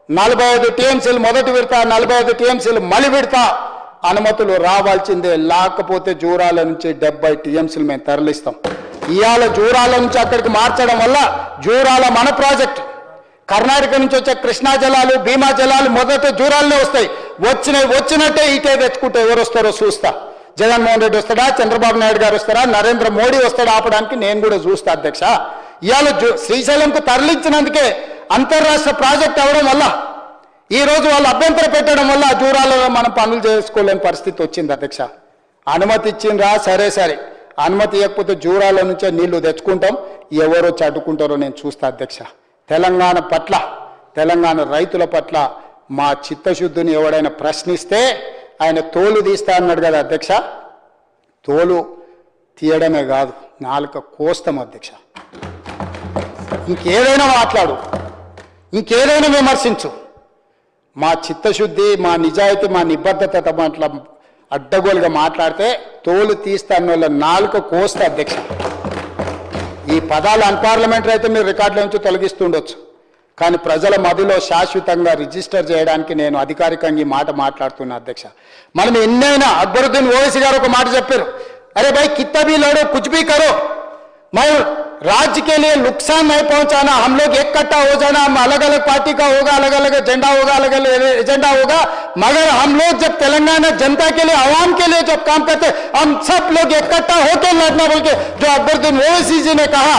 45 టీఎంసీలు మొదటి విడత, 45 టీఎంసీలు మలి విడత అనుమతులు రావాల్సిందే. లేకపోతే జూరాల నుంచి 70 టీఎంసీలు మేము తరలిస్తాం. ఇవాళ జూరాల నుంచి అక్కడికి మార్చడం వల్ల జూరాల మన ప్రాజెక్ట్, కర్ణాటక నుంచి వచ్చే కృష్ణా జలాలు, భీమా జలాలు మొదట జూరాలనే వస్తాయి. వచ్చినట్టే ఇటే తెచ్చుకుంటే ఎవరు వస్తారో చూస్తా. జగన్మోహన్ రెడ్డి వస్తాడా, చంద్రబాబు నాయుడు గారు వస్తారా, నరేంద్ర మోడీ వస్తాడా ఆపడానికి నేను కూడా చూస్తా అధ్యక్ష. ఇవాళ శ్రీశైలంకు తరలించినందుకే అంతర్రాష్ట్ర ప్రాజెక్ట్ అవడం వల్ల ఈరోజు వాళ్ళు అభ్యంతరం పెట్టడం వల్ల జూరాలలో మనం పనులు చేసుకోలేని పరిస్థితి వచ్చింది అధ్యక్ష. అనుమతి ఇచ్చిండ్రా, సరే సరే, అనుమతి ఇవ్వకపోతే జూరాల నుంచే నీళ్లు తెచ్చుకుంటాం, ఎవరో చడ్డుకుంటారో నేను చూస్తా అధ్యక్ష. తెలంగాణ పట్ల, తెలంగాణ రైతుల పట్ల మా చిత్తశుద్ధిని ఎవడైనా ప్రశ్నిస్తే ఆయన తోలు తీస్తా అన్నాడు కదా అధ్యక్ష. తోలు తీయడమే కాదు, నాలుక కోస్తాం అధ్యక్ష. ఇంకేదైనా మాట్లాడు, ఇంకేదైనా విమర్శించు, మా చిత్తశుద్ధి, మా నిజాయితీ, మా నిబద్ధత పట్ల అడ్డగోలుగా మాట్లాడితే తోలు తీస్తా అన్న వాళ్ళ నాలుక కోస్తా అధ్యక్ష. ఈ పదాలు అన్పార్లమెంటరీ అయితే మీరు రికార్డుల నుంచి తొలగిస్తుండొచ్చు, కానీ ప్రజల మధ్యలో శాశ్వతంగా రిజిస్టర్ చేయడానికి నేను అధికారికంగా ఈ మాట మాట్లాడుతున్నా అధ్యక్ష. మనం ఎన్నైనా అక్బరుద్దీన్ ఓవైసీ గారు ఒక మాట చెప్పారు, अरे भाई कितना भी लड़ो, कुछ भी करो, मैं राज्य के लिए नुकसान नहीं पहुंचाना, हम लोग एक कट्टा हो जाना, हम अलग अलग पार्टी का होगा, अलग अलग एजेंडा होगा, अलग अलग एजेंडा होगा, मगर हम लोग जब तेलंगाना जनता के लिए, आवाम के लिए जब काम करते, हम सब लोग इकट्ठा होकर लड़ना बोल के जो अकबरुद्दीन ओवैसी जी ने कहा।